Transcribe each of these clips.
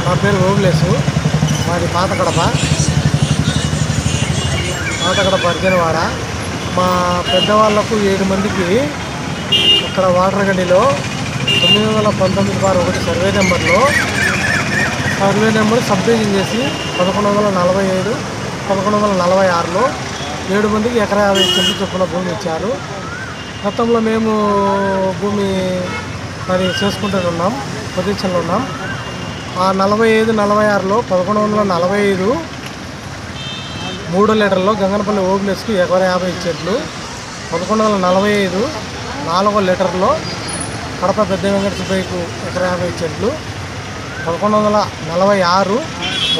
నా పేరు ఓబులేసు, మాది పాత కడప అర్జునవాడ. మా పెద్దవాళ్ళకు 7 మందికి ఇక్కడ వాటర్ గండిలో 919/1 సర్వే నెంబర్ సబ్ డివిజన్ చేసి 1147, 1146లో 7 మందికి ఎకరా 50 సెంట్లు చొప్పున భూమి ఇచ్చారు. గతంలో మేము భూమి మరి చేసుకుంటూనే ఉన్నాం, పొజిషన్లో ఉన్నాం. ఆ 45, 46లో 1145 3 లీటర్లో గంగనపల్లి ఓబులేసుకు ఎకరా 50 చెట్లు. 1145 4 లీటర్లో కడప పెద్ద వెంకట సుబ్బయ్యకు ఎకరా 50 చెట్లు. 1146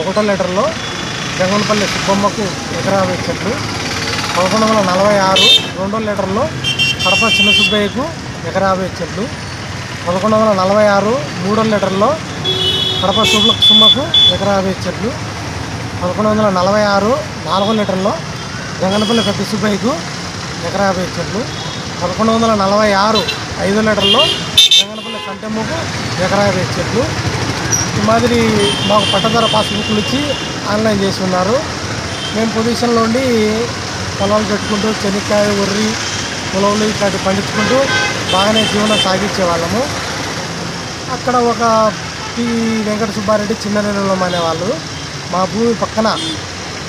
1 లీటర్లో గంగనపల్లి సుబ్బమ్మకు ఎకరా 50 చెట్లు. 1146 2 లీటర్లో కడప చిన్న సుబ్బయ్యకు ఎకరా 50 చెట్లు. 1146 3 లీటర్లో కడప సుమ్మకు ఎకరా 50 చెట్లు. 1146 4 లీటర్లో గంగనపల్లి పెద్ద సుబ్బయ్యకు ఎకరా 50 చెట్లు. 1146 5 లీటర్లో గంగనపల్లి సంటెమ్మకు ఎకరా 50 చెట్లు. ఈ మాదిరి మాకు పట్టదార పాస్బుక్లు ఇచ్చి ఆన్లైన్ చేసి ఉన్నారు. మేము పొజిషన్లో ఉండి పొలాలు పెట్టుకుంటూ చెనిక్కాయ, ఉర్రి, పొలంలో ఇట్లాంటి పండించుకుంటూ బాగానే జీవనం సాగించే వాళ్ళము. అక్కడ ఒక పి వెంకట సుబ్బారెడ్డి చిన్న నెలలో అనేవాళ్ళు. మా భూమి పక్కన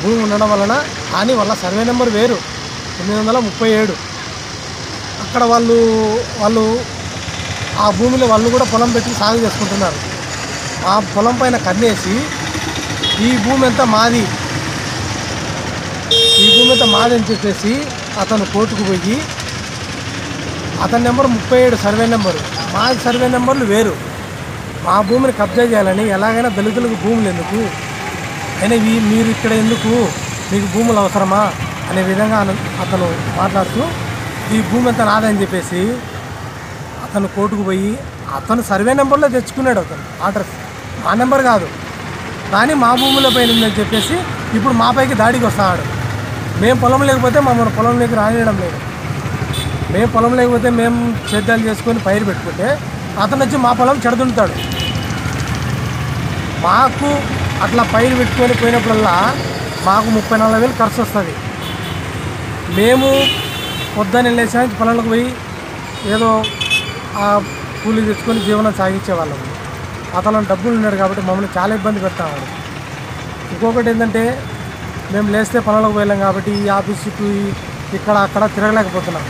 భూమి ఉండడం వలన కానీ వాళ్ళ సర్వే నెంబర్ వేరు 937. అక్కడ వాళ్ళు ఆ భూమిలో వాళ్ళు కూడా పొలం పెట్టి సాగు చేసుకుంటున్నారు. ఆ పొలం పైన కన్నేసి ఈ భూమి అంతా మాది అని చెప్పేసి అతను కోర్టుకు పోయి అతని నెంబర్ 37 సర్వే నెంబరు, మా సర్వే నెంబర్లు వేరు. మా భూమిని కబ్జా చేయాలని ఎలాగైనా దళితులకు భూములు ఎందుకు అయినా మీరు ఇక్కడ ఎందుకు, మీకు భూములు అవసరమా అనే విధంగా అతను మాట్లాడుతూ ఈ భూమి అంతా నాదని చెప్పేసి అతను కోర్టుకు పోయి అతను సర్వే నెంబర్లో తెచ్చుకున్నాడు. అతను అడ్రస్ మా నెంబర్ కాదు కానీ మా భూముల పైన ఉందని చెప్పేసి ఇప్పుడు మా పైకి దాడికి వస్తాడు. మేము పొలం లేకపోతే మమ్మల్ని పొలంలోకి రానియడం లేదు. మేము పొలం లేకపోతే మేము సేద్యాలు చేసుకొని పైరు పెట్టుకుంటే అతను వచ్చి మా పొలం చెడదుంటాడు. మాకు అట్లా పైరు పెట్టుకొని పోయినప్పుడల్లా మాకు 34,000 ఖర్చు వస్తుంది. మేము పొద్దున్న వెళ్ళేసి పొలంలోకి పోయి ఏదో ఆ కూలీ తెచ్చుకొని జీవనం సాగించేవాళ్ళము. అతను డబ్బులు ఉన్నాడు కాబట్టి మమ్మల్ని చాలా ఇబ్బంది పెడతాడు. ఇంకొకటి ఏంటంటే మేము లేస్తే పొలంలోకి పోయాం కాబట్టి ఈ ఆఫీస్ చుట్టూ ఇక్కడ అక్కడ తిరగలేకపోతున్నాం.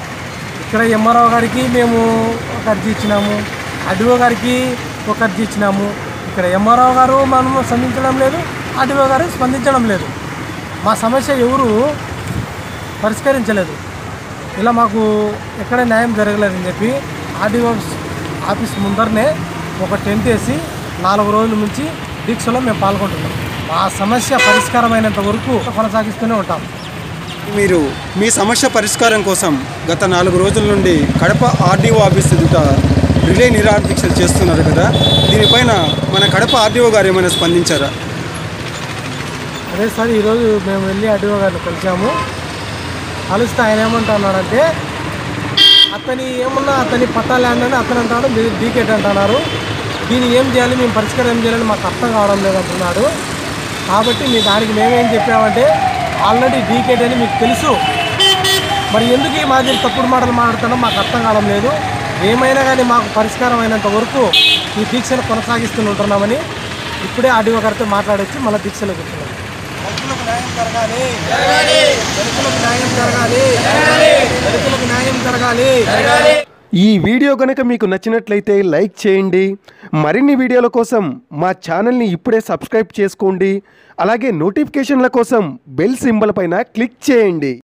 ఇక్కడ ఎంఆర్ఓ గారికి మేము ఒక అర్జీ ఇచ్చినాము, ఆర్డీఓ గారికి ఒక అర్జీ ఇచ్చినాము. ఇక్కడ ఎంఆర్ఓ గారు మనము స్పందించడం లేదు, ఆర్డీఓ గారు స్పందించడం లేదు. మా సమస్య ఎవరు పరిష్కరించలేదు. ఇలా మాకు ఎక్కడ న్యాయం జరగలేదని చెప్పి ఆర్డీఓ ఆఫీస్ ముందరనే ఒక టెంట్ వేసి 4 రోజుల నుంచి దీక్షలో మేము పాల్గొంటున్నాం. మా సమస్య పరిష్కారమైనంత వరకు కొనసాగిస్తూనే ఉంటాం. మీరు మీ సమస్య పరిష్కారం కోసం గత 4 రోజుల నుండి కడప ఆర్డీఓ ఆఫీస్ ఎదుట రిలే నిరాహార దీక్షలు చేస్తున్నారు కదా, దీనిపైన మన కడప ఆర్డీఓ గారు ఏమైనా స్పందించారా? అదే సార్, ఈరోజు మేము వెళ్ళి ఆర్డీఓ గారిని కలిసాము. కలిస్తే ఆయన ఏమంటున్నాడంటే అతని పట్టా ల్యాండ్ అని అతను అంటాడు, మీరు డీకేట్ అంటున్నారు. దీన్ని ఏం చేయాలి, మేము పరిష్కారం ఏం చేయాలని మాకు అర్థం కావడం లేదంటున్నాడు. కాబట్టి దానికి మేమేం చెప్పామంటే ఆల్రెడీ డీకేట్ అని మీకు తెలుసు, మరి ఎందుకు ఈ మాదిరి తప్పుడు మాటలు మాట్లాడుతున్నాం మాకు అర్థం కావడం లేదు. ఏమైనా కానీ మాకు పరిష్కారం అయినంత వరకు ఈ దీక్షను కొనసాగిస్తుంటున్నామని ఇప్పుడే ఆర్డీఓ గారితో మాట్లాడొచ్చి మళ్ళీ దీక్షలో కూర్చున్నాం. దళితులకు న్యాయం జరగాలి. ఈ వీడియో కనుక మీకు నచ్చినట్లయితే లైక్ చేయండి. మరిన్ని వీడియోల కోసం మా ఛానల్ని ఇప్పుడే సబ్స్క్రైబ్ చేసుకోండి. అలాగే నోటిఫికేషన్ల కోసం బెల్ సింబల్ పైన క్లిక్ చేయండి.